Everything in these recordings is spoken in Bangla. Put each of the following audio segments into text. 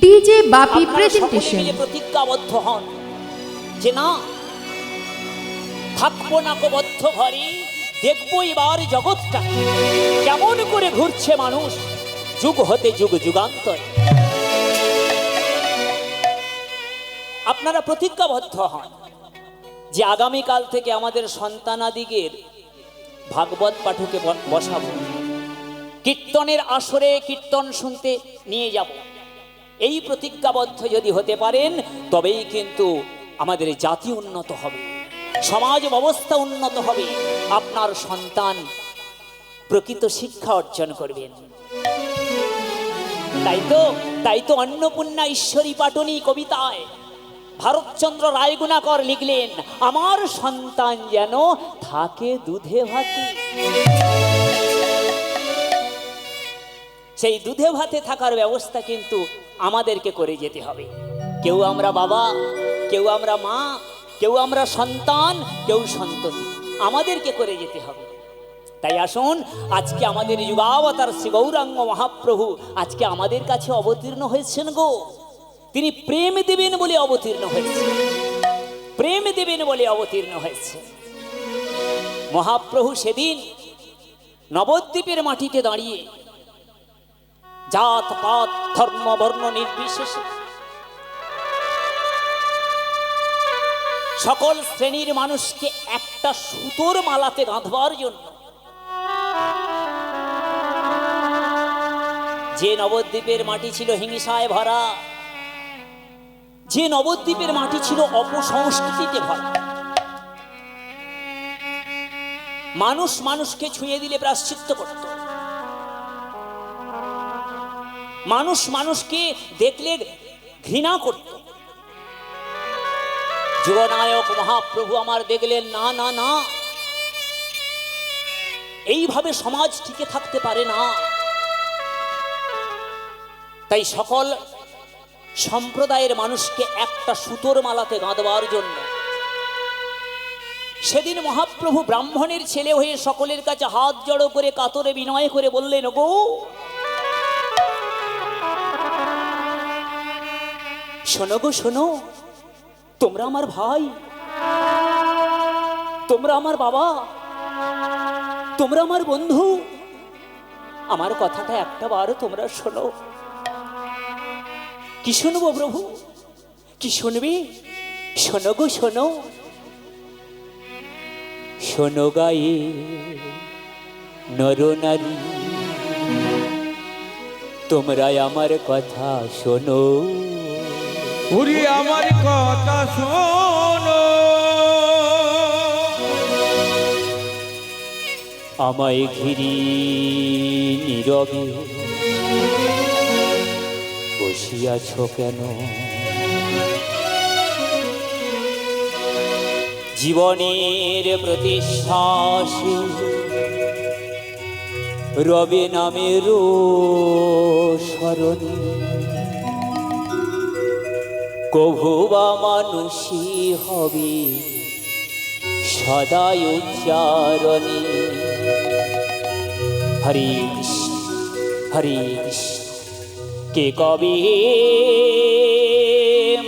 ডিজে বাপি প্রেজেন্টেশন। প্রতিজ্ঞাবদ্ধ হন যে না, থাকবো না বদ্ধ ঘরে, দেখবো এবার জগৎটা কেমন করে ঘুরছে মানুষ যুগ হতে যুগ যুগান্তর। আপনারা প্রতিজ্ঞাবদ্ধ হন যে আগামীকাল থেকে আমাদের সন্তানাদিগের ভাগবত পাঠকে বসাবো, কীর্তনের আসরে কীর্তন শুনতে নিয়ে যাব। এই প্রতিজ্ঞাবদ্ধ যদি হতে পারেন তবেই কিন্তু আমাদের জাতি উন্নত হবে, সমাজ ব্যবস্থা উন্নত হবে, আপনার সন্তান প্রকৃত শিক্ষা অর্জন করবেন। তাই তো অন্নপূর্ণা ঈশ্বরী পাটনী কবিতায় ভারতচন্দ্র রায়গুণাকর লিখলেন, আমার সন্তান যেন থাকে দুধে ভাতে। সেই দুধে ভাতে থাকার ব্যবস্থা কিন্তু আমাদেরকে করে যেতে হবে। কেউ আমরা বাবা, কেউ আমরা মা, কেউ আমরা সন্তান, কেউ সন্ততি, আমাদেরকে করে যেতে হবে। তাই আসুন, আজকে আমাদের যুগাবতার শ্রী গৌরাঙ্গ মহাপ্রভু আজকে আমাদের কাছে অবতীর্ণ হয়েছেন গো। তিনি প্রেম দেবেন বলে অবতীর্ণ হয়েছে, প্রেম দেবেন বলে অবতীর্ণ হয়েছে। মহাপ্রভু সেদিন নবদ্বীপের মাটিতে দাঁড়িয়ে জাত পাত ধর্ম বর্ণ নির্বিশেষে সকল শ্রেণীর মানুষকে একটা সুতোর মালাতে বাঁধবার জন্য, যে নবদ্বীপের মাটি ছিল হিংসায় ভরা, যে নবদ্বীপের মাটি ছিল অপসংস্কৃতিতে ভরা, মানুষ মানুষকে ছুঁয়ে দিলে প্রায়শ্চিত্ত করত, মানুষ মানুষকে দেখলে ঘৃণা করত। যুগনায়ক মহাপ্রভু আমার দেখলেন না না না, এইভাবে সমাজ টিকে থাকতে পারে না। তাই সকল সম্প্রদায়ের মানুষকে একটা সুতোর মালাতে বাঁধবার জন্য সেদিন মহাপ্রভু ব্রাহ্মণের ছেলে হয়ে সকলের কাছে হাত জড়ো করে কাতরে বিনয় করে বললেন, গো শোনো গো শোনো, তোমরা আমার ভাই, তোমরা আমার বাবা, তোমরা আমার বন্ধু, আমার কথাটা একটা বার তোমরা শোনো। কি শুনবো প্রভু, কি শুনবি? শোনো গো শোনো, শোনো গায়ে নর নারী, তোমরা আমার কথা শোনো, ওরে আমার কথা শোনো, আমায় ঘিরি নীরবে বসিয়াছ কেন? জীবনের প্রতিশ্বাসে রবে নামের স্মরণে, কভু বা মানুষই হবে সদাই উচ্চারণে। হরে কৃষ্ণ হরে কৃষ্ণ, কে কবে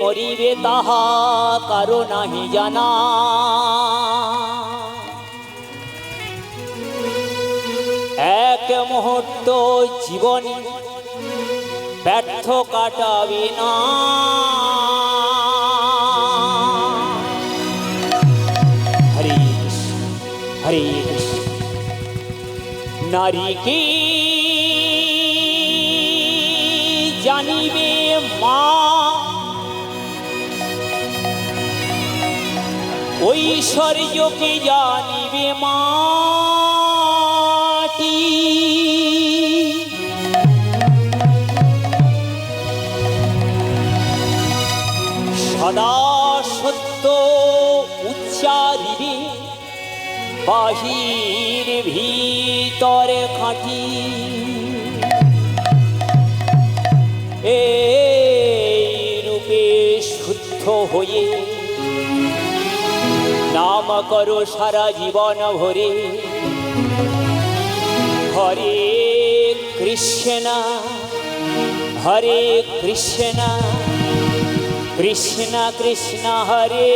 মরিবে তাহা কারো নাহি জানা। এক মুহূর্ত জীবনে ব্যর্থ কাটাবে না। হরে কৃষ্ণ হরে কৃষ্ণ, নারীকে জানিবে মা, ঐশ্বর্যকে জানিবে মাটি। সদা সত্য উচ্চারিবে, বাহির ভিতর খাঁটি। এই রূপে শুদ্ধ হয়ে নাম করো সারা জীবন ভরে, হরে কৃষ্ণ হরে কৃষ্ণ কৃষ্ণ কৃষ্ণ হরে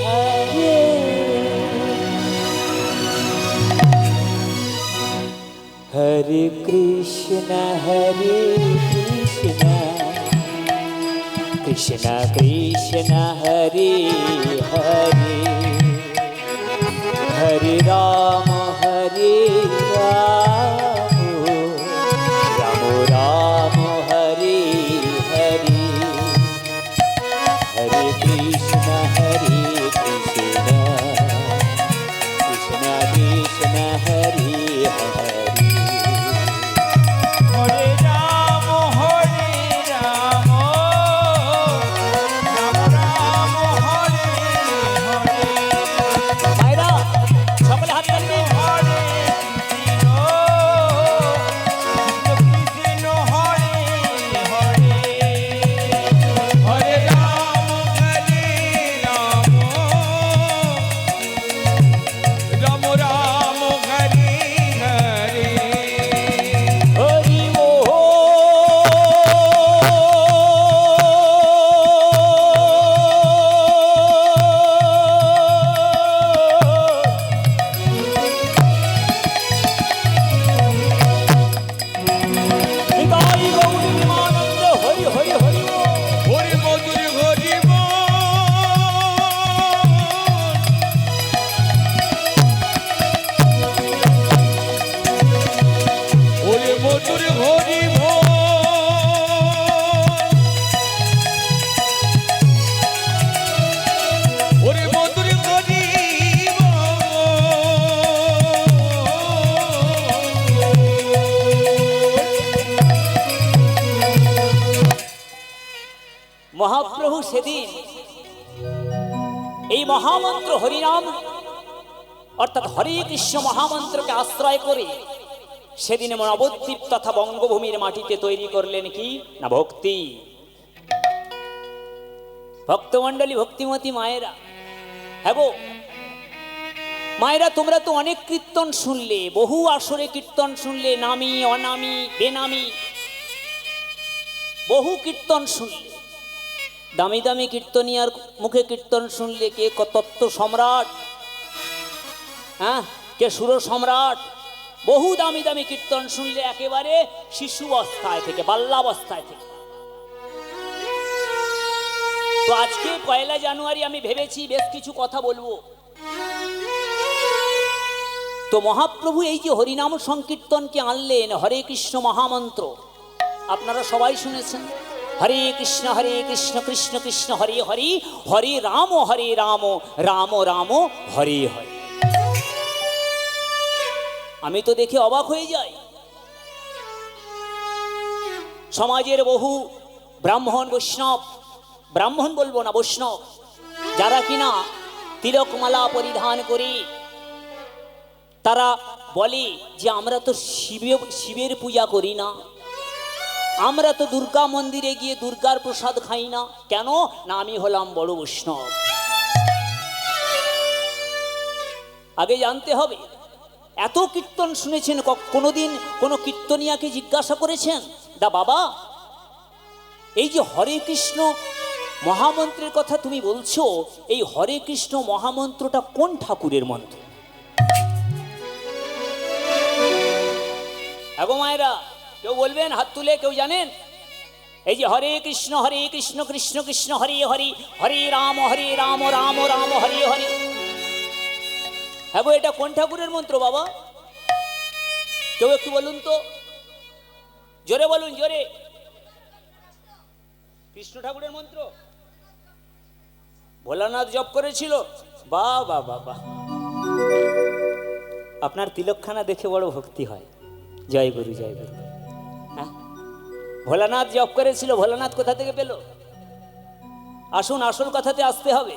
হরে হরে কৃষ্ণ কৃষ্ণ কৃষ্ণ হরে হরে হরে রাম রাম রাম হরে হরে হরে কৃষ্ণ কৃষ্ণ কৃষ্ণ কৃষ্ণ হরে হরে হরে রাম রাম রাম হরে হরে মায়েরা সকলে হাত তালি দিন। হরে কৃষ্ণ হরে হরে হরে রাম রাম রাম হরে হরে হরি হরি হরি হরি হরি মধুর হরি হরি মধুর হরি হরি মধুর হরি মহাপ্রভু সেদিন এই মহামন্ত্র হরিনাম অর্থাৎ হরে কৃষ্ণ মহামন্ত্রকে আশ্রয় করে সেদিন নবদ্বীপ তথা বঙ্গভূমির মাটিতে তৈরি করলেন কি না ভক্তি। ভক্তমণ্ডলী ভক্তিমতী মায়েরা, হ্যাঁ গো মায়েরা, তোমরা তো অনেক কীর্তন শুনলে, বহু আসরে কীর্তন শুনলে, নামি অনামি বেনামি বহু কীর্তন শুনলে। দামি দামি কীর্তনিয়ার মুখে কীর্তন শুনলে কে তত্ত্ব সম্রাট, হ্যাঁ কে সুর সম্রাট, বহু দামি দামি কীর্তন শুনলে একেবারে শিশু অবস্থায় থেকে বাল্যাবস্থায় থেকে। তো আজকে 1 জানুয়ারি আমি ভেবেছি বেশ কিছু কথা বলবো। তো মহাপ্রভু এই যে হরিনাম সংকীর্তনকে আনলেন, হরে কৃষ্ণ মহামন্ত্র আপনারা সবাই শুনেছেন। হরে কৃষ্ণ কৃষ্ণ কৃষ্ণ হরে হরে, হরে রাম রাম রাম হরে হরে। আমি তো দেখে অবাক হয়ে যাই, সমাজের বহু ব্রাহ্মণ বৈষ্ণব, ব্রাহ্মণ বলবো না বৈষ্ণব, যারা কিনা তিলকমালা পরিধান করে তারা বলে যে আমরা তো শিবের পূজা করি না, আমরা তো দুর্গা মন্দিরে গিয়ে দুর্গার প্রসাদ খাই না। কেন না আমি হলাম বড় বৈষ্ণব। আগে জানতে হবে, এত কীর্তন শুনেছেন, কোনোদিন কোনো কীর্তনিয়াকে জিজ্ঞাসা করেছেন দা বাবা এই যে হরে কৃষ্ণ মহামন্ত্রের কথা তুমি বলছো, এই হরে কৃষ্ণ মহামন্ত্রটা কোন ঠাকুরের মন্ত্র? আগো মায়েরা কেউ বলবেন, হাত তুলে, কেউ জানেন? এই যে হরে কৃষ্ণ কৃষ্ণ কৃষ্ণ হরে হরে, হরে রাম রাম রাম হরে হরে, হ্যাঁ গো এটা কোন ঠাকুরের মন্ত্র বাবা? কেউ একটু বলুন তো, জোরে বলুন, জোরে। কৃষ্ণ ঠাকুরের মন্ত্র ভোলানাথ জপ করেছিল। বাহ বাহ বাহ বাহ, আপনার তিলকখানা দেখে বড় ভক্তি হয়। জয় গুরু জয় গুরু। হ্যাঁ ভোলানাথ জপ করেছিল, ভোলানাথ কোথা থেকে পেল? আসুন আসল কথাতে আসতে হবে।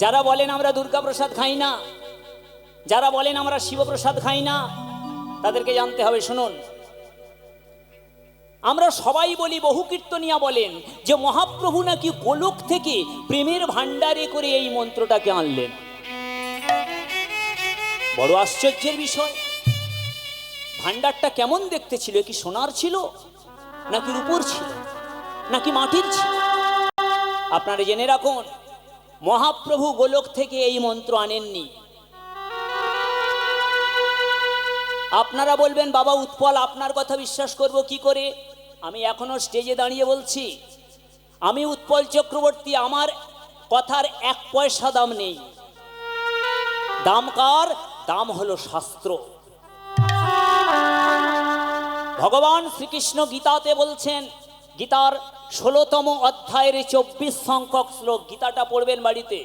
যারা বলেন আমরা দুর্গা প্রসাদ খাই না, যারা বলেন আমরা শিবপ্রসাদ খাই না, তাদেরকে জানতে হবে। শুনুন, আমরা সবাই বলি, বহু কীর্তনিয়া বলেন যে মহাপ্রভু নাকি গোলক থেকে প্রেমের ভান্ডারে করে এই মন্ত্রটাকে আনলেন। বড় আশ্চর্যের বিষয়। ভাণ্ডারটা কেমন দেখতে ছিল? কি সোনার ছিল, নাকি রূপোর ছিল, নাকি মাটির ছিল? আপনারা জেনে রাখুন, মহাপ্রভু গোলক থেকে এই মন্ত্র আনেননি। আপনারা বলবেন, বাবা উৎপল আপনার কথা বিশ্বাস করব কি করে? আমি এখনো স্টেজে দাঁড়িয়ে বলছি, আমি উৎপল চক্রবর্তী, আমার কথার 1 পয়সা দাম নেই। দাম কার? দাম হলো শাস্ত্র। ভগবান শ্রীকৃষ্ণ গীতাতে বলছেন, গীতার 16তম অধ্যায়ের 24 সংখ্যক শ্লোক, গীতাটা পড়বেন বাড়িতে।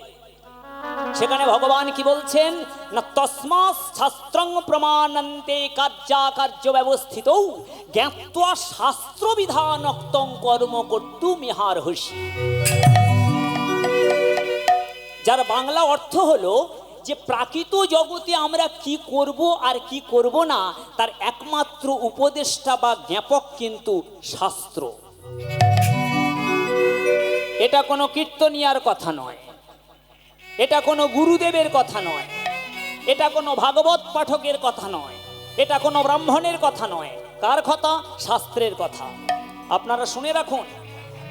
সেখানে ভগবান কি বলছেন না, তস্মাৎ শাস্ত্রং প্রমাণন্তে কার্যাকার্য ব্যবস্থিত জ্ঞাত্বা শাস্ত্র বিধানোক্তং কর্ম কর্তুমিহার্হসি। যার বাংলা অর্থ হলো যে প্রাকৃত জগতে আমরা কি করব আর কি করব না, তার একমাত্র উপদেষ্টা বা জ্ঞাপক কিন্তু শাস্ত্র। এটা কোনো কীর্তনিয়ার কথা নয়, এটা কোনো গুরুদেবের কথা নয়, এটা কোনো ভাগবত পাঠকের কথা নয়, এটা কোনো ব্রাহ্মণের কথা নয়। কার কথা? শাস্ত্রের কথা। আপনারা শুনে রাখুন,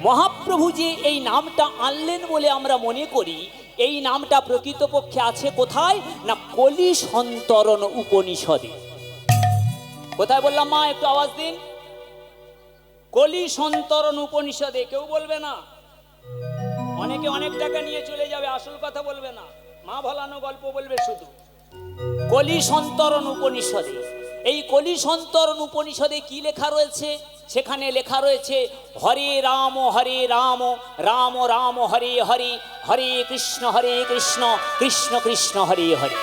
মহাপ্রভু যে এই নামটা আনলেন বলে আমরা মনে করি, এই নামটা প্রকৃতপক্ষে আছে কোথায় না, কলি সন্তরণ উপনিষদে। কোথায় বললাম মা? একটু আওয়াজ দিন। কলি সন্তরণ উপনিষদে। কেউ বলবে না, অনেকে অনেক টাকা নিয়ে চলে যাবে, আসল কথা বলবে না, মা ভোলানো গল্প বলবে শুধু। কলি সন্তরণ উপনিষদে, এই কলি সন্তরণ উপনিষদে কি লেখা রয়েছে? সেখানে লেখা রয়েছে, হরে রাম রাম রাম হরে হরে, হরে কৃষ্ণ কৃষ্ণ কৃষ্ণ হরে হরে।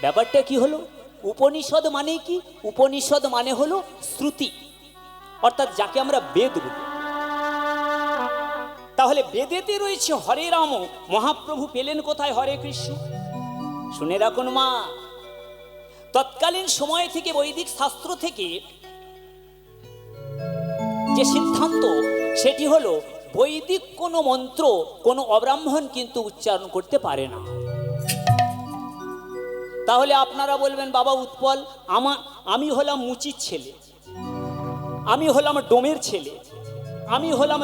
ব্যাপারটা কি হলো? উপনিষদ মানে কি? উপনিষদ মানে হলো শ্রুতি, অর্থাৎ যাকে আমরা বেদ বলি। তাহলে বেদেতে রয়েছে হরে রাম, মহাপ্রভু পেলেন কোথায় হরে কৃষ্ণ? শুনে রাখুন মা, তৎকালীন সময় থেকে বৈদিক শাস্ত্র থেকে যে সিদ্ধান্ত, সেটি হলো বৈদিক কোনো মন্ত্র কোনো অব্রাহ্মণ কিন্তু উচ্চারণ করতে পারে না। তাহলে আপনারা বলবেন, বাবা উৎপল, আমি হলাম মুচির ছেলে, আমি হলাম ডোমের ছেলে, আমি হলাম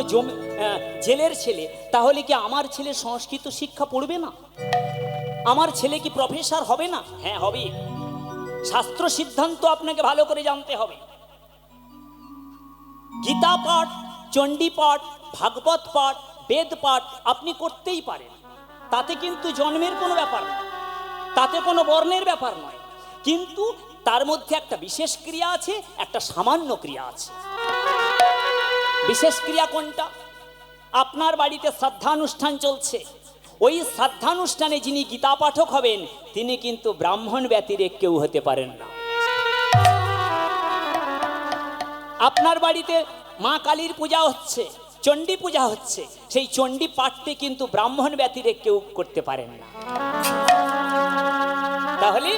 জেলের ছেলে, তাহলে কি আমার ছেলে সংস্কৃত শিক্ষা পড়বে না? আমার ছেলে কি প্রফেসর হবে না? হ্যাঁ হবে। শাস্ত্র সিদ্ধান্ত আপনাকে ভালো করে জানতে হবে। গীতা পাঠ, চণ্ডী পাঠ, ভাগবত পাঠ, বেদ পাঠ আপনি করতেই পারেন, তাতে কিন্তু জন্মের কোনো ব্যাপার নয়, তাতে কোনো বর্ণের ব্যাপার নয়। কিন্তু তার মধ্যে একটা বিশেষ ক্রিয়া আছে, একটা সামান্য ক্রিয়া আছে। বিশেষ ক্রিয়া কোনটা? আপনার বাড়িতে শ্রাদ্ধানুষ্ঠান চলছে, ওই শ্রাদ্ধানুষ্ঠানে যিনি গীতা পাঠক হবেন, তিনি কিন্তু ব্রাহ্মণ ব্যতিরেক কেউ হতে পারেন না। আপনার বাড়িতে মা কালীর পূজা হচ্ছে, চণ্ডী পূজা হচ্ছে, সেই চণ্ডী পাঠটি কিন্তু ব্রাহ্মণ ব্যতিরেক কেউ করতে পারেন না। তাহলে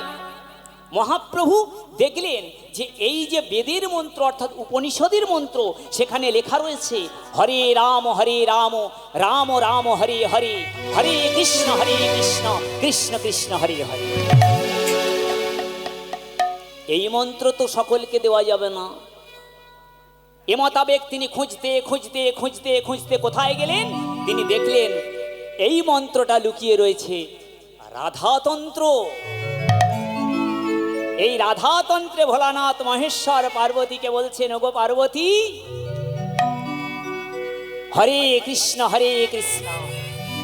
মহাপ্রভু দেখলেন যে এই যে বেদের মন্ত্র অর্থাৎ উপনিষদের মন্ত্র, সেখানে লেখা রয়েছে হরে রাম রাম রাম হরে হরে, হরে কৃষ্ণ কৃষ্ণ কৃষ্ণ হরে হরে। এই মন্ত্র তো সকলকে দেওয়া যাবে না। এ মোতাবেক তিনি খুঁজতে খুঁজতে খুঁজতে খুঁজতে কোথায় গেলেন? তিনি দেখলেন এই মন্ত্রটা লুকিয়ে রয়েছে রাধাতন্ত্র। এই রাধাতন্ত্রে ভোলানাথ মহেশ্বর পার্বতীকে বলছেন, ওগো পার্বতী, হরে কৃষ্ণ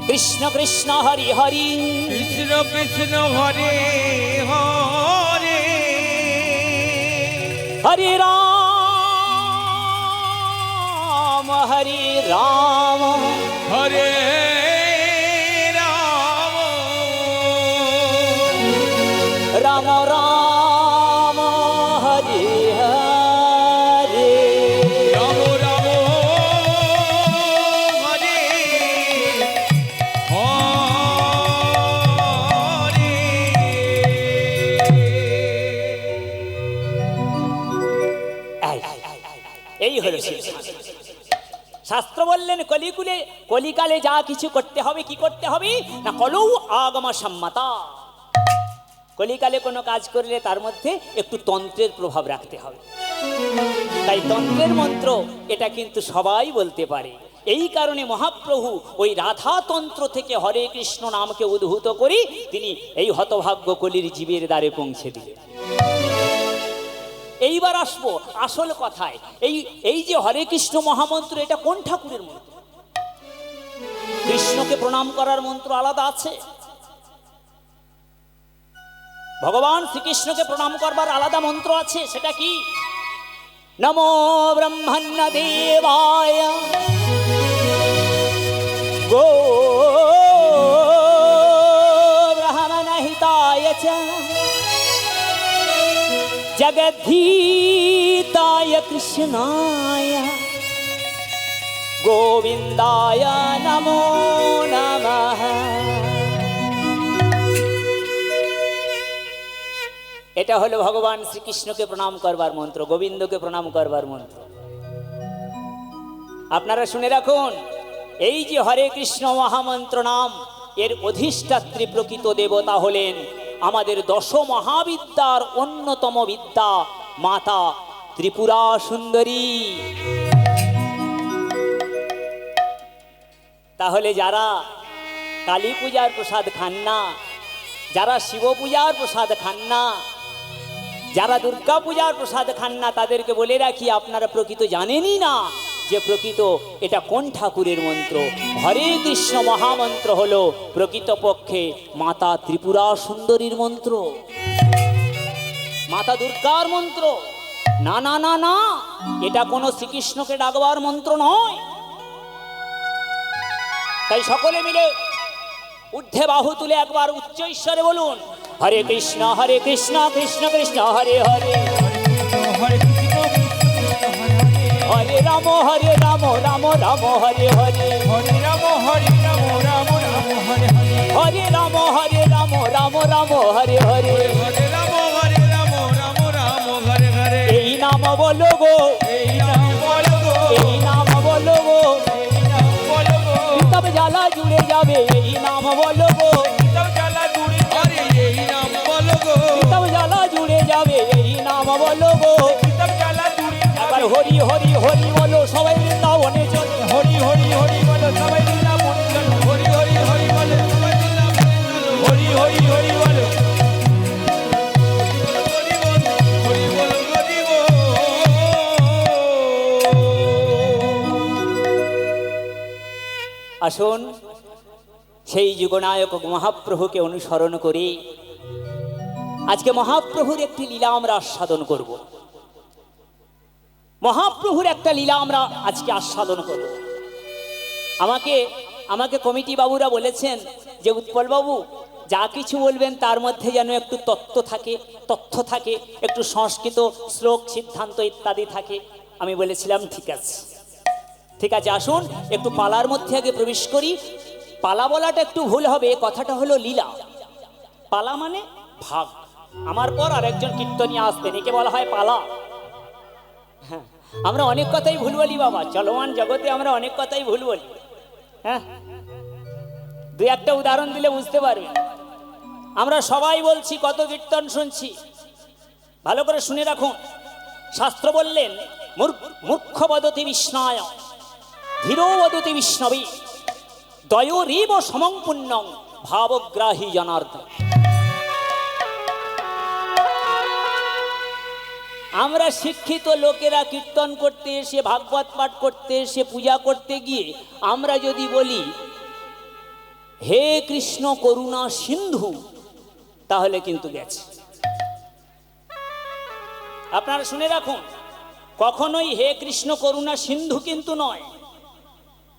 কৃষ্ণ কৃষ্ণ হরি হরি, কৃষ্ণ কৃষ্ণ হরে হরে, হরে রাম হরে রাম রাম হরে হরে, রাম রাম হরে হরে। এই হলো শাস্ত্র বললেন, কলিকালে যা কিছু করতে হবে, কি করতে হবে না, কলৌ আগম সম্মতা। কলিকালে কোনো কাজ করলে তার মধ্যে একটু তন্ত্রের প্রভাব রাখতে হবে। তাই তন্ত্রের মন্ত্র এটা কিন্তু সবাই বলতে পারে। এই কারণে মহাপ্রভু ওই রাধাতন্ত্র থেকে হরে কৃষ্ণ নামকে উদ্ভূত করি তিনি এই হতভাগ্য কলির জীবের দ্বারে পৌঁছে দিলেন। এইবার আসবো আসল কথায়। এই যে হরে কৃষ্ণ মহামন্ত্র এটা কোন ঠাকুরের মন্ত্র? কৃষ্ণকে প্রণাম করার মন্ত্র আলাদা আছে, ভগবান শ্রীকৃষ্ণকে প্রণাম করবার আলাদা মন্ত্র আছে। সেটা কি? নমো ব্রহ্মণ্য দেবায় গো ব্রহ্মণহিতায় চ জগদ্ধীতায় কৃষ্ণায় গোবিন্দায় নমো নমঃ। এটা হলো ভগবান শ্রীকৃষ্ণকে প্রণাম করবার মন্ত্র, গোবিন্দকে প্রণাম করবার মন্ত্র। আপনারা শুনে রাখুন, এই যে হরে কৃষ্ণ মহামন্ত্র নাম, এর অধিষ্ঠাত্রী প্রকৃত দেবতা হলেন আমাদের দশ মহাবিদ্যার অন্যতম বিদ্যা মাতা ত্রিপুরা সুন্দরী। তাহলে যারা কালী পূজার প্রসাদ খান না, যারা শিব পূজার প্রসাদ খান না, যারা দুর্গা পূজার প্রসাদ খান না, তাদেরকে বলে রাখি আপনারা প্রকৃত জানেনই না যে প্রকৃত এটা কোন ঠাকুরের মন্ত্র। হরে কৃষ্ণ মহামন্ত্র হলো প্রকৃতপক্ষে মাতা ত্রিপুরা সুন্দরীর মন্ত্র, মাতা দুর্গার মন্ত্র। না না না না, এটা কোনো শ্রীকৃষ্ণকে ডাকবার মন্ত্র নয়। তাই সকলে মিলে ঊর্ধ্বে বাহু তুলে একবার উচ্চ ঈশ্বরে বলুন, হরে কৃষ্ণ কৃষ্ণ কৃষ্ণ হরে হরে, হরে রাম রাম রাম হরে হরে, হরে রাম রাম রাম হরে হরে, হরে রাম রাম রাম হরে হরে, হরে রাম রাম রাম হরে হরে। এই নাম বলো গো, এই নাম বলো গো, এই নাম বলো গো, এই নাম বলো গো, তবে জ্বালা জুড়ে যাবে। এই নাম বলো গো, তব জ্বালা জুড়ে যাবে। এই নাম বলো গো, তবে জ্বালা জুড়ে যাবে। এই নাম বলো গো, তব জ্বালা জুড়ে আবার যাবে। হরি হরি হরি বলো, সবাই বৃন্দাবনে চলে। হরি হরি হরি বলো, সবাই বৃন্দাবনে চলো। হরি হরি হরি বলো, সবাই বৃন্দাবনে চলো। হরি হরি হরি বলো, হরি বল, হরি বল। আসুন সেই যুগনায়ক মহাপ্রভুকে অনুসরণ করে আজকে মহাপ্রভুর একটি লীলা আমরা আস্বাদন করব। মহাপ্রভুর একটা লীলা আমরা আজকে আস্বাদন করব। আমাকে কমিটি বাবুরা বলেছেন যে উৎপল বাবু যা কিছু বলবেন তার মধ্যে যেন একটু তথ্য থাকে, একটু সংস্কৃত শ্লোক সিদ্ধান্ত ইত্যাদি থাকে। আমি বলেছিলাম ঠিক আছে, আসুন একটু পালার মধ্যে আগে প্রবেশ করি। পালা বলাটা একটু ভুল হবে, কথাটা হলো লীলা। পালা মানে ভাগ। আমার পর আরেকজন কীর্তনিয়া আসবেন, একে বলা হয় পালা। হ্যাঁ, আমরা অনেক কথাই ভুল বলি বাবা, চলমান জগতে আমরা অনেক কথাই ভুল বলি। হ্যাঁ, দুই একটা উদাহরণ দিলে বুঝতে পারবেন। আমরা সবাই বলছি, কত কীর্তন শুনছি, ভালো করে শুনে রাখুন। শাস্ত্র বললেন মূর্খ বদতি বিষ্ণায় ধীরো বদতি বিষ্ণবী দয়োরেব সমং পুণ্যং ভাবগ্রাহী জনার্দন। আমরা শিক্ষিত লোকেরা কীর্তন করতে এসে, ভাগবত পাঠ করতে এসে, পূজা করতে গিয়ে আমরা যদি বলি হে কৃষ্ণ করুণা সিন্ধু, তাহলে কিন্তু গেছে। আপনারা শুনে রাখুন, কখনোই হে কৃষ্ণ করুণা সিন্ধু কিন্তু নয়।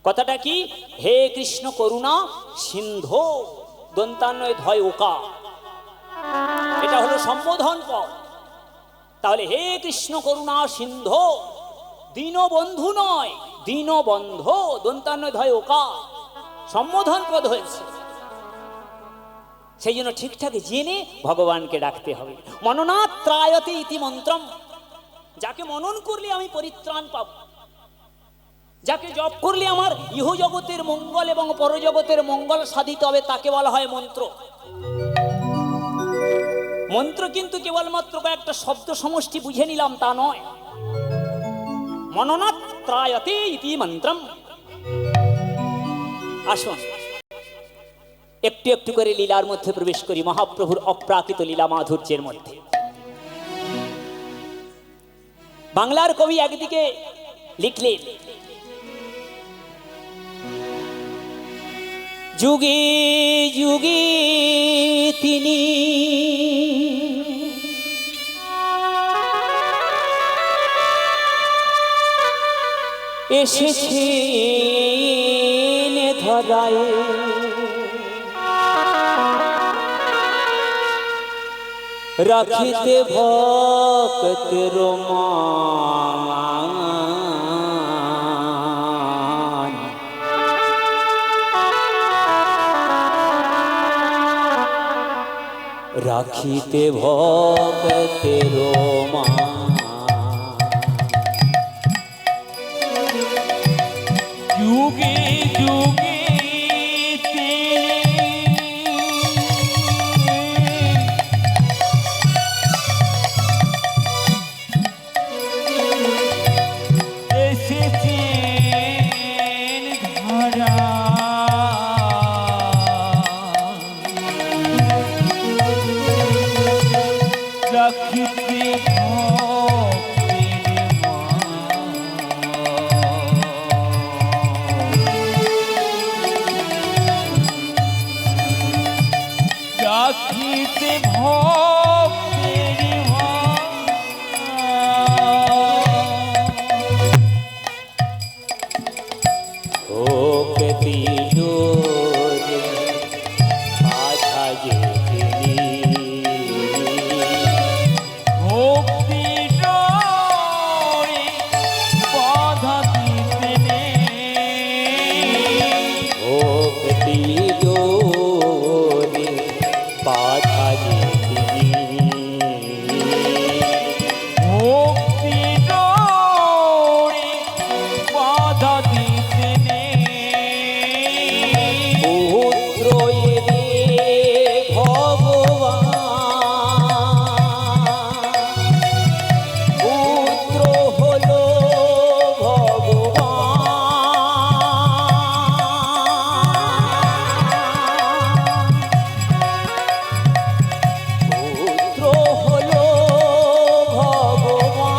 কথাটা কি? হে কৃষ্ণ করুণা সিন্ধু, দন্তান্বয় ধয় ওকা, এটা হলো সম্বোধন পদ। তাহলে হে কৃষ্ণ করুণা সিন্ধু, দীনবন্ধু নয়, দীনবন্ধু, দন্তান্বয় ধয় ওকা, সম্বোধন পদ হয়েছে। সেই জন্য ঠিকঠাক জেনে ভগবানকে ডাকতে হবে। মননাৎ ত্রায়তে ইতি মন্ত্রম, যাকে মনন করলে আমি পরিত্রাণ পাব, যাকে জপ করলে আমার ইহ জগতের মঙ্গল এবং পরজগতের মঙ্গল সাধিত হবে, তাকে বলা হয় মন্ত্র। মন্ত্র কিন্তু কেবলমাত্র কয়েকটা শব্দ সমষ্টি বুঝে নিলাম তা নয়। মননাৎ ত্রায়তে ইতি মন্ত্রম। আসুন একটু একটু করে লীলার মধ্যে প্রবেশ করি, মহাপ্রভুর অপ্রাকৃত লীলা মাধুর্যের মধ্যে। বাংলার কবি একদিকে লিখলেন, যুগে যুগে তিনি এসেছেন ধরায়, রাখিতে ভক্তের মান, রাখিতে ভক্তের মান। যুগে যুগে এসেছেন ধরা, রাখিতে ভক্তের মান, রাখিতে ভক্তের ভক্তি জোরে বাধা যে তিনি, ভক্তি ডোরে বাধা দিতে নেই, ভক্তি জোরে বাধা যে তিনি, ভক্তি ডোরে বাধা দিতে নেই। পুত্র এলে ভগবান, পুত্র হলো ভগবান, পুত্র হলো ভগবান,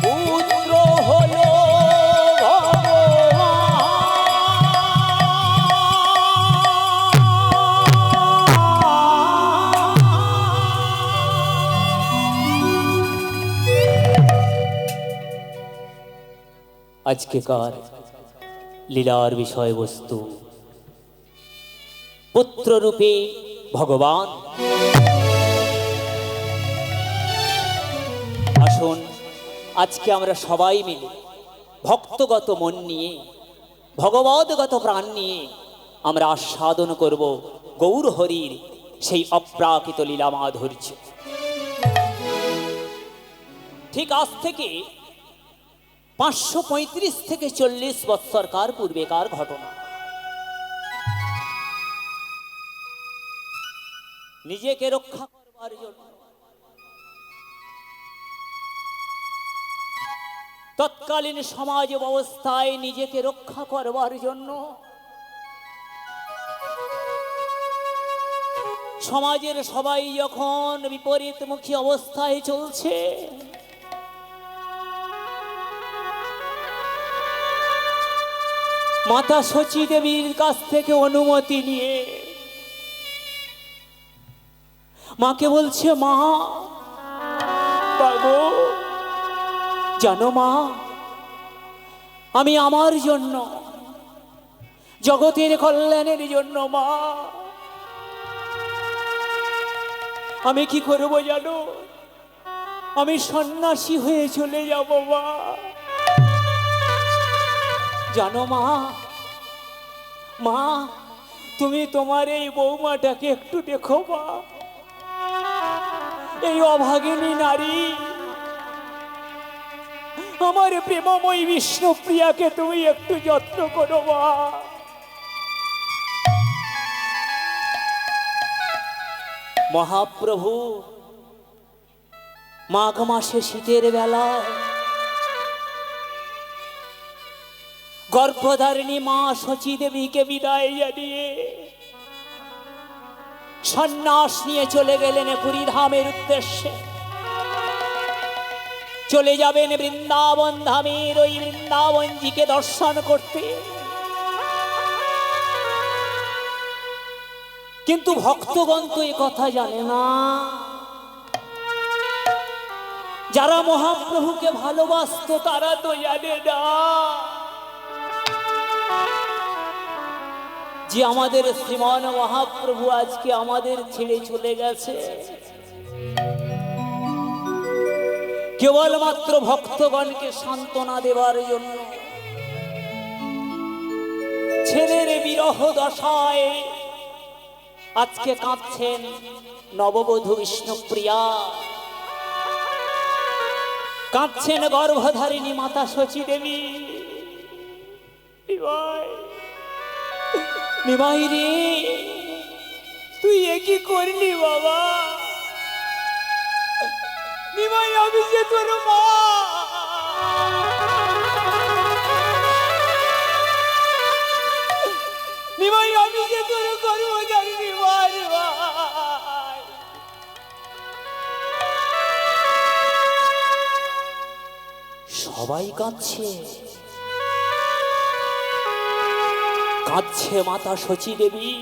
পুত্র হলো আজকেকার লীলার বিষয়বস্তু পুত্ররূপে ভগবান। আসুন আজকে আমরা সবাই মিলে ভক্তগত মন নিয়ে, ভগবদ্গত প্রাণ নিয়ে আমরা আস্বাদন করব গৌর হরির সেই অপ্রাকৃত লীলা মাধুর্য। ঠিক আজ থেকে 535 থেকে 40 বৎসরকার পূর্বেকার ঘটনা। নিজেকে রক্ষা করবার জন্য, তৎকালীন সমাজ ব্যবস্থায় নিজেকে রক্ষা করবার জন্য সমাজের সবাই যখন বিপরীতমুখী অবস্থায় চলছে, মাতা সচী দেবীর কাছ থেকে অনুমতি নিয়ে মাকে বলছে, মা বাগো, জানো মা, আমি আমার জন্য, জগতের কল্যাণের জন্য মা আমি কি করব জানো? আমি সন্ন্যাসী হয়ে চলে যাব মা। জানো মা, মা তুমি তোমার এই বৌমাটাকে একটু দেখো মা, এই অভাগিনী নারী আমার প্রেমময়ী বিষ্ণুপ্রিয়াকে তুমি একটু যত্ন করো মা। মহাপ্রভু মাঘ মাসে শীতের বেলায় গর্ভধারিণী মা শচী দেবীকে বিদায় জানিয়ে সন্ন্যাস নিয়ে চলে গেলেন পুরী ধামের উদ্দেশ্যে। চলে যাবেন বৃন্দাবন ধামের ওই বৃন্দাবনজিকে দর্শন করতে। কিন্তু ভক্তগণ তো এ কথা জানে না। যারা মহাপ্রভুকে ভালোবাসতো তারা তো জানে না যে আমাদের শ্রীমান মহাপ্রভু আজকে আমাদের ছেড়ে চলে গেছে। কেবলমাত্র ভক্তগণকে সান্ত্বনা দেওয়ার জন্য ছেলের বিরহ দশায় আজকে কাঁদছেন নববধূ বিষ্ণুপ্রিয়া, কাঁদছেন গর্ভধারিণী মাতা শচী দেবী। নিমাই রে, তুই এ কি করলি বাবা? নিমাই, আমি যে তোর মা। নিমাই, আমি যে তোর কর্মচারী নিমাই। সবাই কাঁদছে, কাঁদছে মাতা শচী দেবী,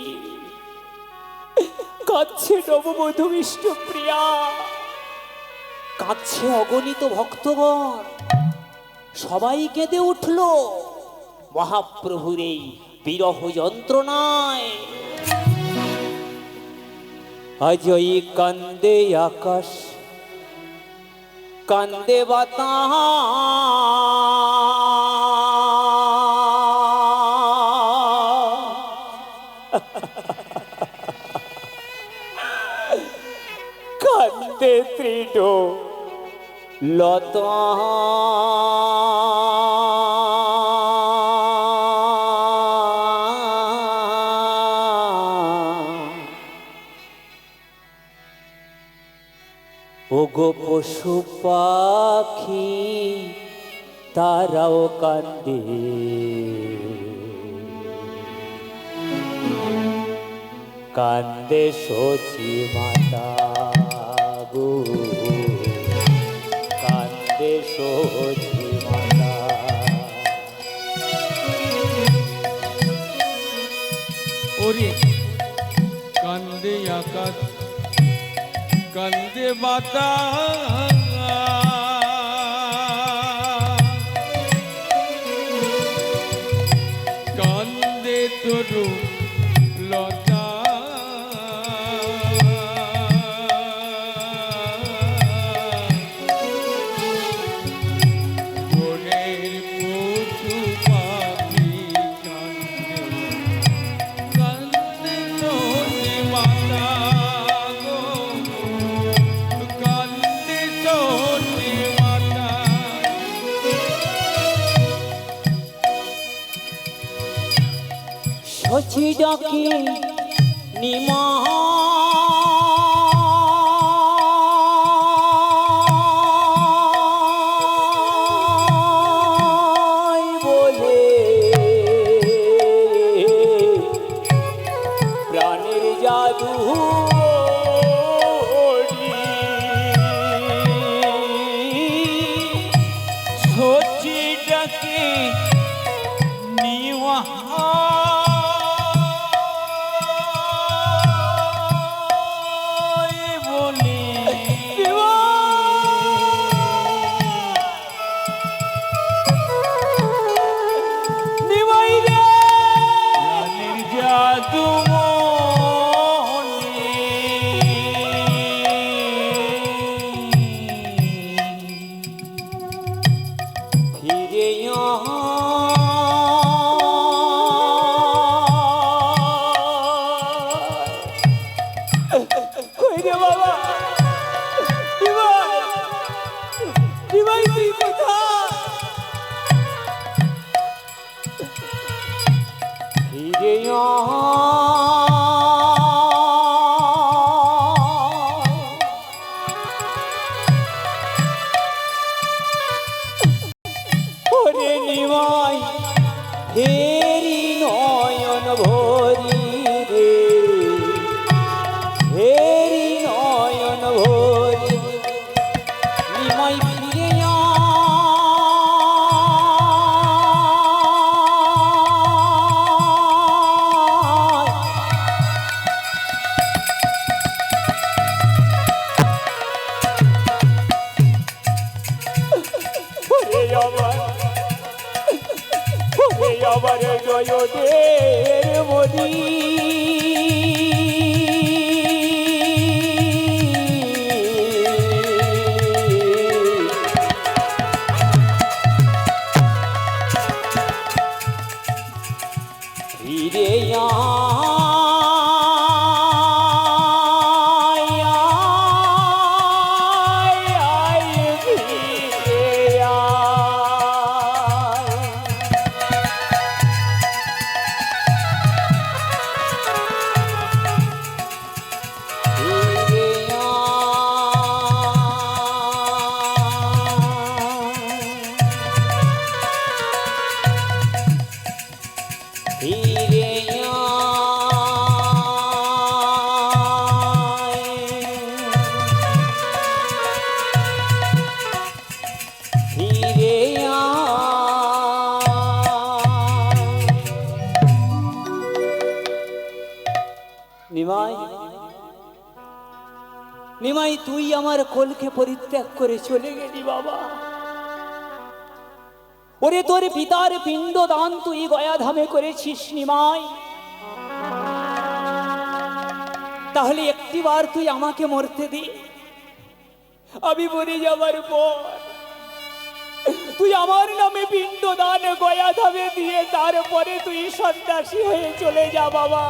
কাঁদছে নববধূ বিষ্ণুপ্রিয়া, কাঁদছে অগণিত ভক্তগণ। সবাই কেঁদে উঠল মহাপ্রভুর এই বিরহ যন্ত্রণায়। অজয়ী কান্দে আকাশ, কান্দে বাতাস, কান্দে তৃণ লতা। ওগো পশু পাখি তারাও কান্দে, কান্দে শচী মাতা গো, কান্দে শচী মাতা। ওরে কান্দে আকাশ, কান্দে বাতাস, কান্দে তরু লতা। বনের পশু পাখি কান্দে, কান্দে শচী মাতা গো, কান্দে শচী মাতা। শচী ডাকে নিমাই বলে, প্রাণের জাদু শচী ডাকে নিমাই বলে, নিমাই রে, প্রাণের জাদু মনে। ফিরে ফিরে ওরে নিমাই হেরি নয়ন ভরি রে, হেরি নয়ন ভরি নিমাই ফিরে আবার জয়দের মোদী ফিরে নিমাই, নিমাই তুই আমার কোলকে পরিত্যাগ করে চলে গেলি বাবা। ওরে তোর পিতার পিণ্ড দান তুই গয়াধামে করেছিস নিমাই, তাহলে একটিবার তুই আমাকে মরতে দি। আমি মরে যাবার পর তুই আমার নামে পিণ্ড দান গয়াধামে দিয়ে তারপরে তুই সন্ন্যাসী হয়ে চলে যা বাবা।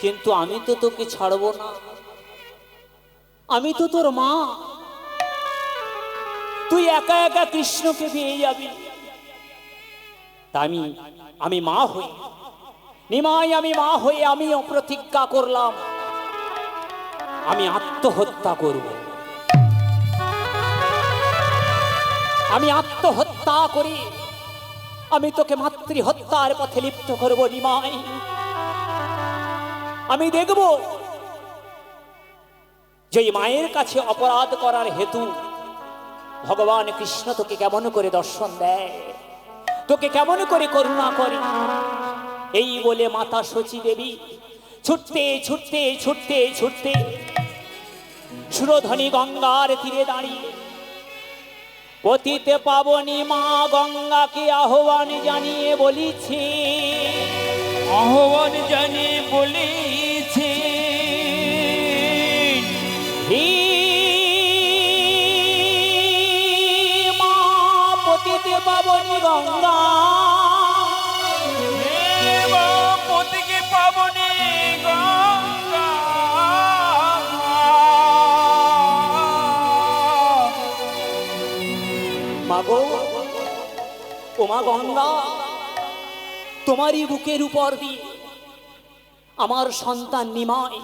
কিন্তু আমি তো তোকে ছাড়বো না, আমি তো তোর মা, তুই একা একা কৃষ্ণকে পেয়ে যাবি। তা আমি মা হই নিমাই, আমি মা হয়ে আমিও প্রতিজ্ঞা করলাম আমি আত্মহত্যা করব। আমি আত্মহত্যা করি আমি তোকে মাতৃহত্যার পথে লিপ্ত করব নিমাই। আমি দেখব যে মায়ের কাছে অপরাধ করার হেতু ভগবান কৃষ্ণ তোকে কেমন করে দর্শন দেয়, তোকে কেমন করে করুণা করে। এই বলে মাতা শচী দেবী ছুটতে ছুটতে ছুটতে ছুটতে সুরধনী গঙ্গার তীরে দাঁড়িয়ে পতিতে পাবনী মা গঙ্গাকে আহ্বান জানিয়ে বলিছে, আহ্বান জানিয়ে বলিছে, হে মা পতিতে পাবনী গঙ্গা, হে মা পতিকে পাবনী গঙ্গা, মাগো ও মা গঙ্গা, তোমারই বুকের উপর দিয়ে আমার সন্তান নিমাই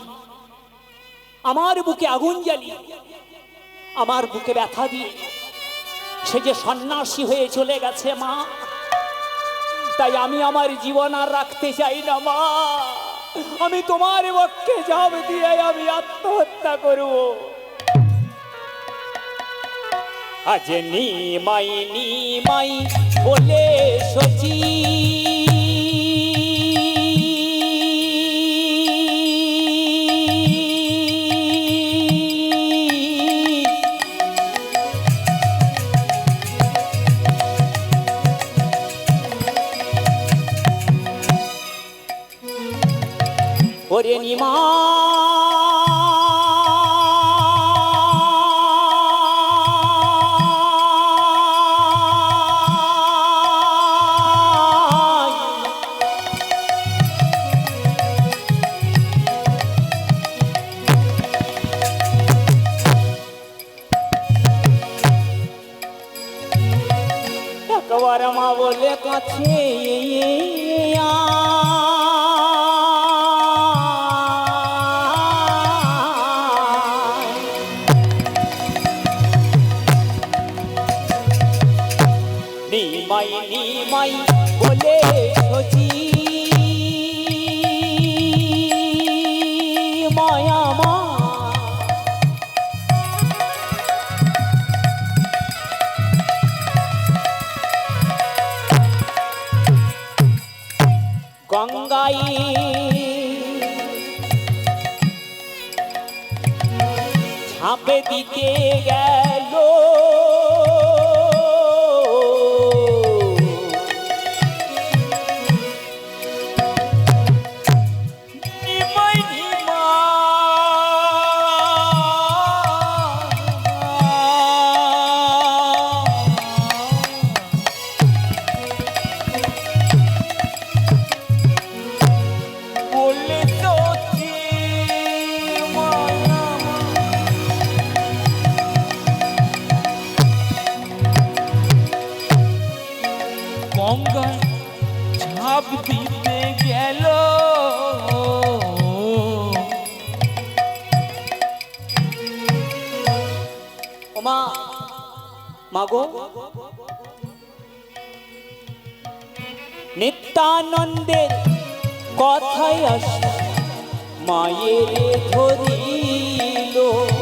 আমার বুকে আগুন জ্বালিয়ে আমার বুকে ব্যথা দিয়ে সে যে সন্ন্যাসী হয়ে চলে গেছে মা, তাই আমি আমার জীবন আর রাখতে চাই না মা। আমি তোমার বক্ষে ঝাঁপ দিয়ে আমি আত্মহত্যা করব। আজ নিমাই নিমাই বলে শচী ওরে নিমা একবার মা বলে কাছে নিমাই নিমাই বলে সচি মায়া মা গঙ্গাই ঝাঁপে দিতে গেল নিমাই বলে সচি মায়া মা। গঙ্গায় ঝাঁপ দিতে গেল ওমা মাগো নিত্যানন্দের কথায় আসে মায়ের ধরিল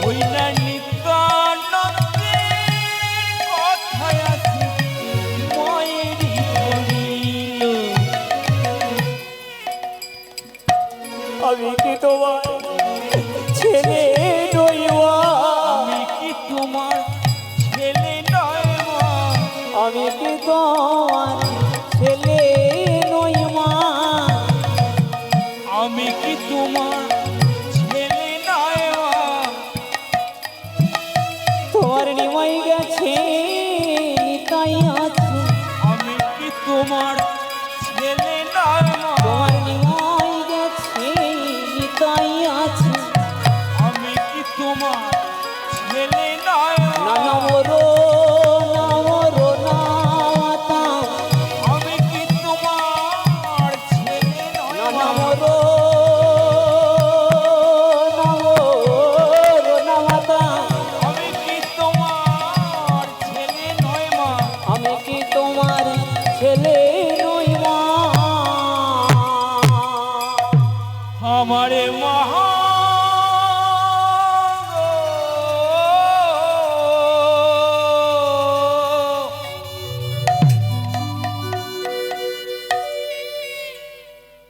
ওই না নিত্যানন্দের কথায় আছে মায়েরই ধরিল। আমি কি তোমার ছেলে নইবা আমি কি তোমার ছেলে নয় মা? আমি কি তোমার ছেলে নইমা আমি কি তোমার ছেলে নয় মা? তোমার নিমাই গেছে নিতাই আছে আমি কি তোমার ছেলে নয় মা? তোমার নিমাই গেছে নিতাই আছে আমি কি তোমার ছেলে নয় মা? নানা মোরো নামরো নাতা আমি কি তোমার ছেলে নয় নানা মা? মোরো নামরো নামাতা আমি কি তোমার ছেলে নয় মা? আমি কি তোমার ছেলে নইমা আমারে মহা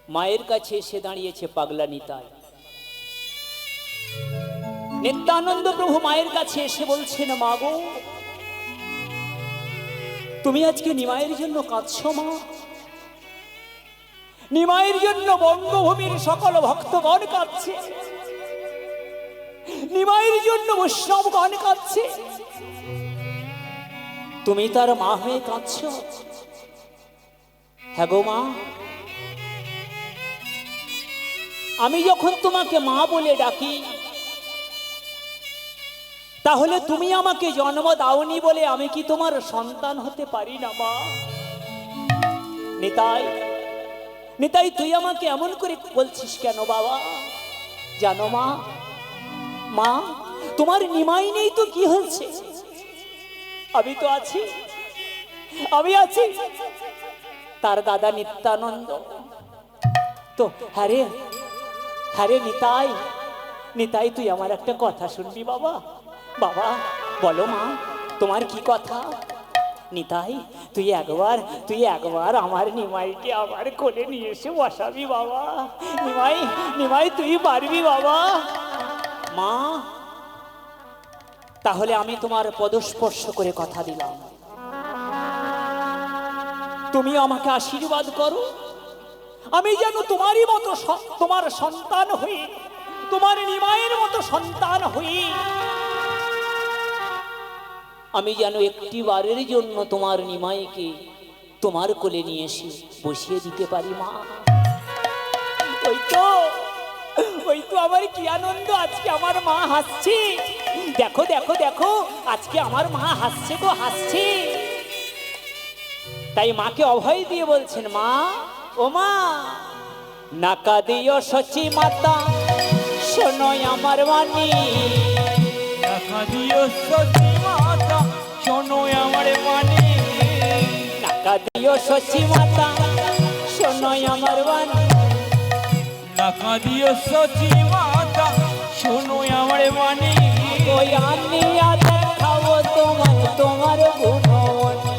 মায়ের কাছে এসে দাঁড়িয়েছে পাগলা নিতাই নিত্যানন্দ প্রভু মায়ের কাছে এসে বলছেন মাগো তুমি আজকে নিমাইয়ের জন্য কাঁদছো মা নিমাইয়ের জন্য বঙ্গভূমির সকল ভক্তগণ কাঁদছে নিমাইয়ের জন্য বৈষ্ণবগণ কাঁদছে তুমি তার মা হয়ে কাঁদছো হ্যাঁ গো মা আমি যখন তোমাকে মা বলে ডাকি তাহলে তুমি আমাকে জন্ম দাওনি বলে আমি কি তোমার সন্তান হতে পারি না মা নিতাই নিতাই তুই আমাকে এমন করে বলছিস কেন বাবা জানো মা মা তোমার নিমাই নেই তো কি হয়েছে আমি তো আছি আমি আছি তার দাদা নিত্যানন্দ তো হ্যারে হ্যারে নিতাই নিতাই তুই আমার একটা কথা শুনবি বাবা বাবা বলো মা তোমার কি কথা নিতাই তুই একবার আমার নিমাইকে আমার কোলে নিয়ে এসে বসাবি বাবা নিমাই নিমাই তুই পারবি বাবা মা তাহলে আমি তোমার পদস্পর্শ করে কথা দিলাম তুমি আমাকে আশীর্বাদ করো আমি যেন তোমারই মতো তোমার সন্তান হই তোমার নিমাইয়ের মতো সন্তান হই আমি যেন একটি বারের জন্য তোমার নিমাইকে তোমার কোলে নিয়ে এসে বসিয়ে দিতে পারি মা ওই তো আমার কি আনন্দ আজকে আমার মা হাসছে দেখো দেখো দেখো আজকে আমার মা হাসছে গো হাসছে তাই মাকে অভয় দিয়ে বলছেন, মা ও মা, নাকা দিও সচি মাতা, শোনো আমার বাণী। টাকা দিও সচি মাতা, শোনো আমার বাণী। নাকা দিও সচি মাতা, শোনো আমার বাণী। টাকা দিও সচি মাতা, শোনো আমার বাণী। ওই আনিয়া দেখাবো তোমায় তোমার গুণমণি।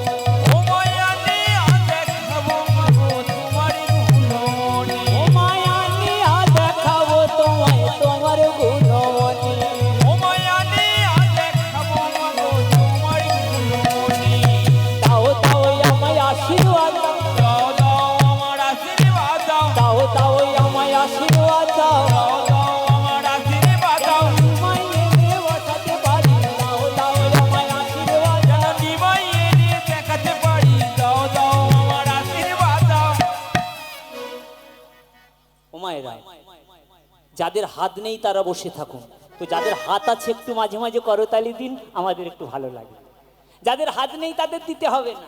ও মায়া নিয়া দেখাবো মাগো তোমার গুণমণি। ও মায়া নিয়া দেখাবো তোমায় তোমার গুণমণি। ও মায়া নিয়া দেখাবো মাগো তোমার গুণমণি। দাও দাও আমায় আশীর্বাদ দাও, দাও দাও আমার আশীর্বাদ দাও। দাও দাও আমায় আশীর্বাদ দাও। দাও দাও আমার আশীর্বাদ দাও। মাইনে নিয়ে বসাতে পারি, দাও দাও আমায় আশীর্বাদ যেন দাও। নিমাই এনে দেখাতে পারি। দাও দাও আমার আশীর্বাদ দাও। ও মায়েরা, যাদের হাত নেই তারা বসে থাকুন, তো যাদের হাত আছে একটু মাঝে মাঝে করতালি দিন, আমাদের একটু ভালো লাগে। যাদের হাত নেই তাদের দিতে হবে না।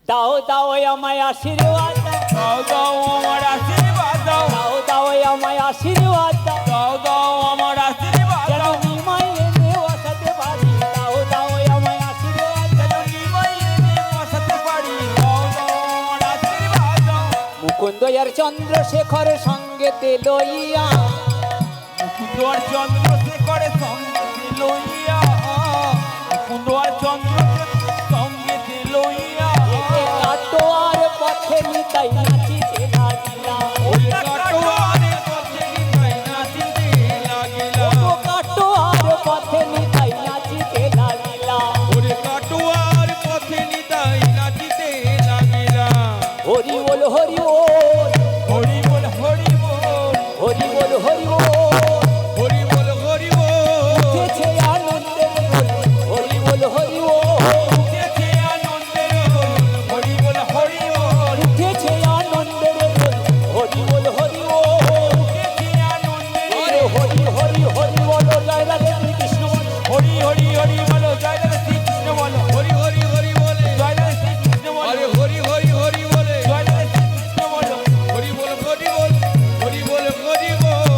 দাও দাও আমায় আশীর্বাদ দাও, দাও দাও আমার আশীর্বাদ দাও। দাও দাও আমায় আশীর্বাদ দাও। দাও দাও আমার আশীর্বাদ যেন দাও। নিমাই এনে বসাতে পারি, দাও দাও আমায় আশীর্বাদ দাও। যেন নিমাই এনে বসাতে পারি। দাও দাও আমার আশীর্বাদ দাও। মুকুন্দ আর চন্দ্রশেখর সঙ্গেতে লইয়া, মুকুন্দ আর চন্দ্রশেখর সঙ্গেতে লইয়া। মুকুন্দ আর চন্দ্রশেখর সঙ্গেতে লইয়া। কাটোয়ার পথে নিতাই নাচিতে লাগিলা। ওই কাটোয়ারে পথে নিতাই নাচিতে লাগিলা। ও কাটোয়ার পথে নিতাই নাচিতে লাগিলা। ওরে কাটোয়ার পথে নিতাই নাচিতে লাগিলা। হরি বল হরি বল, হরি বল হরি বল। হরি বল হরি বল। হরি বল হরি বল। উঠেছে আনন্দের দোল, হরি বল হরি বল। উঠেছে আনন্দের দোল। হরি বল হরি বল। উঠেছে আনন্দের দোল, হরি বল হরি বল। উঠেছে আনন্দের আরে হরি হরি হরি বল, জয় রাধে কৃষ্ণ বল। হরি হরি হরি বলো জয় রাধে শ্রীকৃষ্ণ বলো। হরি হরি হরি বলে জয় রাধে শ্রীকৃষ্ণ বলো। আরে হরি হরি হরি বলে জয় রাধে শ্রীকৃষ্ণ বলো। হরি বল হরি বল। হরি বল হরি বল।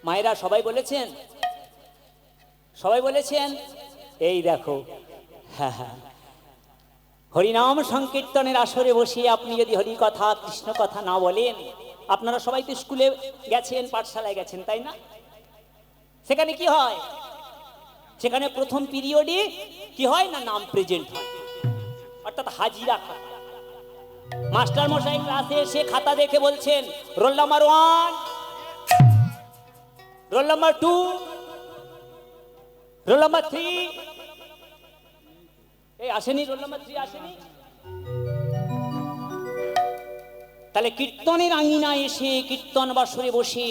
মায়েরা সবাই বলেছেন, সবাই বলেছেন। এই দেখো, হ্যাঁ হ্যাঁ, হরিনাম সংকীর্তনের আসরে বসিয়ে আপনি যদি হরি কথা কৃষ্ণ কথা না বলেন, আপনারা সবাই তো স্কুলে গেছেন, পাঠশালায় গেছেন, তাই না? সেখানে কি হয়? সেখানে প্রথম পিরিয়ডে কি হয় না, নাম প্রেজেন্ট হয়, অর্থাৎ হাজিরা খাতা। মাস্টার মশাই ক্লাসে এসে খাতা দেখে বলছেন, roll number 1, roll number 2, roll number 3। এই আসেনি, রোল নাম্বার 3 আসেনি। তাহলে কীর্তনের আঙিনায় এসে, কীর্তন বাসরে বসে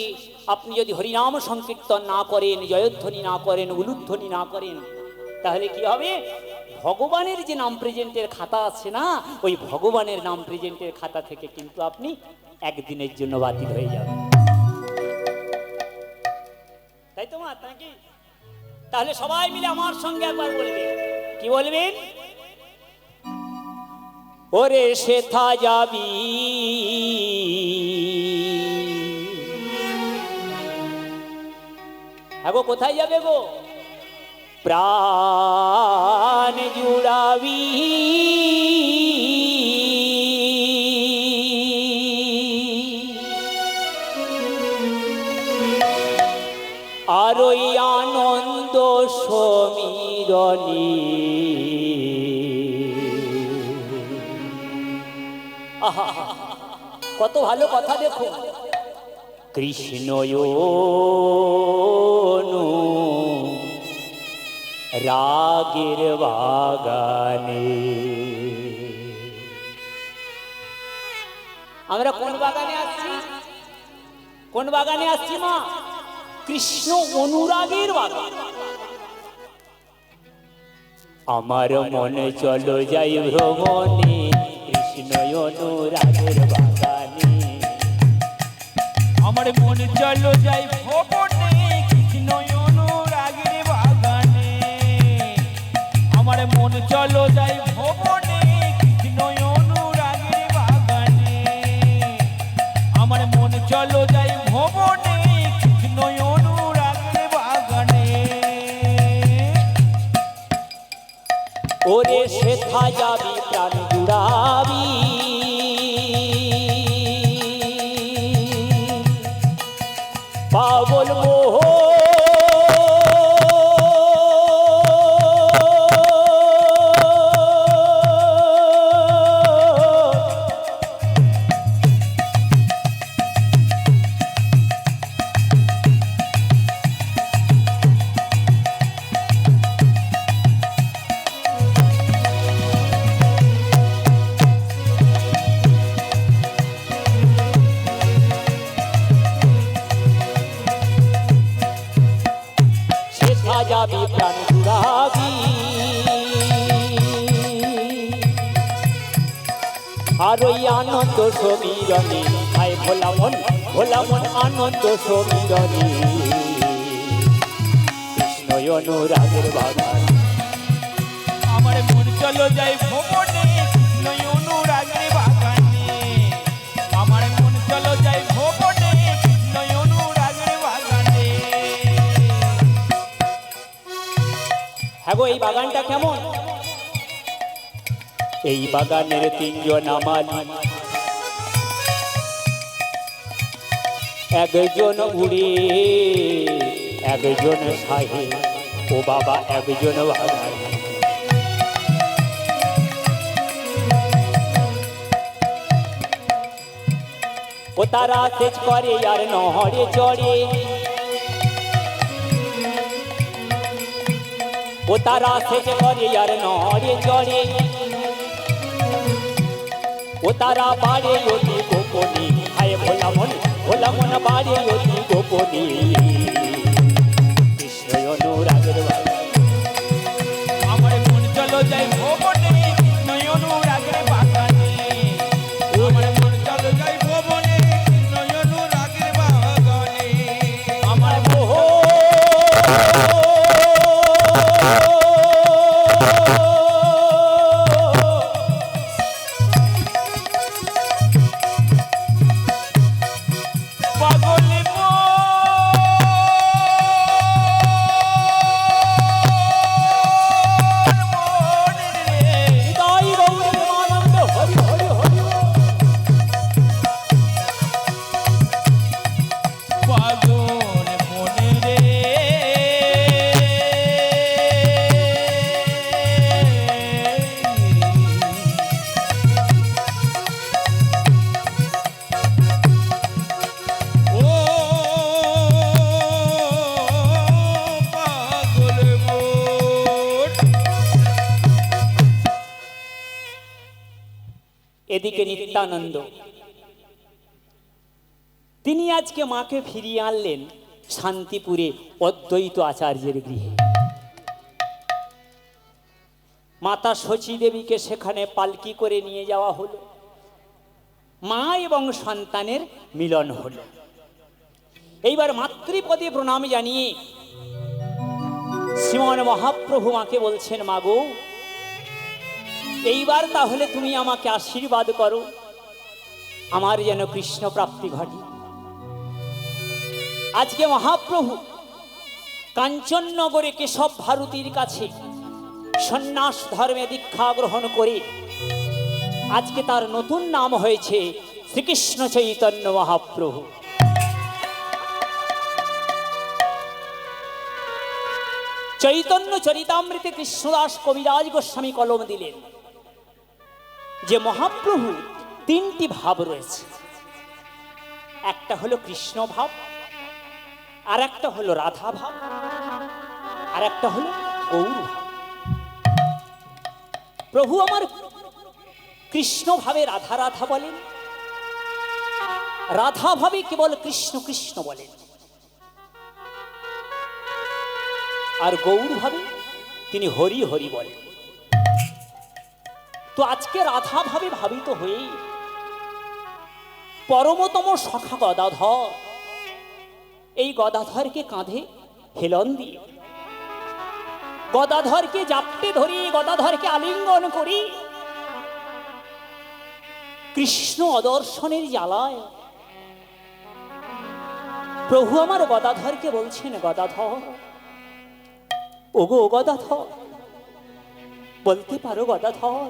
আপনি যদি হরিনাম সংকীর্তন না করেন, জয়ধ্বনি না করেন, উলুধ্বনি না করেন, তাহলে কি হবে? ভগবানের যে নাম প্রেজেন্টের খাতা আছে না, ওই ভগবানের নাম প্রেজেন্টের খাতা থেকে কিন্তু আপনি একদিনের জন্য বাতিল হয়ে যাবেন। তাই তো মা, নাকি? তাহলে সবাই মিলে আমার সঙ্গে একবার বলবেন, কি বলবেন? ওরে সেথা যাবি, গো কোথায় যাবে গো? প্রাণ জুড়াবি আর ওই আনন্দ সমীরণী। আহা, কত ভালো কথা দেখো। কৃষ্ণয়নু রাগের বাগানে। আমরা কোন বাগানে আসছি? কোন বাগানে আসছি মা? কৃষ্ণ অনুরাগের বাগান। আমার মনে চলো যাই ভ্রমণে, কৃষ্ণ অনুরাগের বাগানে। আমার মনে চলো যাই ভবনে, কৃষ্ণ অনুরাগের যাবি প্রাণ জুড়াবি, পাগল মোহ যাবি প্রাণ জুড়াবি, আর ওই আনন্দ সমীরণে হায় ভোলা মন আনন্দ সমীরণে, কৃষ্ণ অনুরাগের বাগান। আমার মন চলো যাই ভ্রমণে, নয় অনুরাগের বাগানে। আমার মন চলো যাই ভ্রমণে, নয় অনুরাগের বাগানে। হ্যাঁ গো, এই বাগানটা কেমন? এই বাগানের তিনজন আমালি, একজন উড়ে, একজন সাহে, ও বাবা একজন বাগান। ও তারা সেচ করে আর নহরে চড়ে, ও তারা সেচ করে আর নহরে চড়ে, ও তারা বাড়ে অতি গোপনে, হায় ভোলা মন বাড়ে অতি গোপনে, কৃষ্ণ অনুরাগের বাগান। আমার মন চলো যাই ভ্রমণে, নয় অনুরাগের বাগানে। আমার মন চলো যাই ভ্রমণে, নয় অনুরাগের বাগানে। আমার মোহ পাগলে হৃদয় গৌরী আনন্দ হরি হরি হরি। পাগল মনে রে, ও পাগল মোর। এদিকে নিত্যানন্দ, তিনি আজকে মাকে ফিরিয়ে আনলেন শান্তিপুরে অদ্বৈত আচার্যের গৃহে। মাতা শচী দেবীকে সেখানে পালকি করে নিয়ে যাওয়া হলো, মা এবং সন্তানের মিলন হলো। এইবার মাতৃপদে প্রণাম জানিয়ে শ্রীমান মহাপ্রভু মাকে বলছেন, মাগো এইবার তাহলে তুমি আমাকে আশীর্বাদ করো, আমার যেন কৃষ্ণ প্রাপ্তি ঘটে। আজকে মহাপ্রভু কাঞ্চননগরে কেশব ভারতীর কাছে সন্ন্যাস ধর্মে দীক্ষা গ্রহণ করে আজকে তার নতুন নাম হয়েছে শ্রীকৃষ্ণ চৈতন্য মহাপ্রভু। চৈতন্য চরিতামৃতে কৃষ্ণদাস কবিরাজ গোস্বামী কলম দিলেন যে মহাপ্রভু তিনটি ভাব রয়েছে, একটা হলো কৃষ্ণ ভাব, আর একটা হলো রাধা ভাব, আর একটা হলো গৌর ভাব। প্রভু আমার কৃষ্ণ ভাবে রাধা রাধা বলেন, রাধা ভাবে কেবল কৃষ্ণ কৃষ্ণ বলেন, আর গৌর ভাবে তিনি হরি হরি বলেন। তো আজকে রাধা ভাবে ভাবিত হয়ে পরমতম সখা গদাধর, এই গদাধরকে কাঁধে হেলন দিয়ে, গদাধরকে জাপটে ধরে, গদাধরকে আলিঙ্গন করি কৃষ্ণ অদর্শনের জ্বালায় প্রভু আমার গদাধরকে বলছেন, গদাধর, ওগো গদাধর, বলতে পারো গদাধর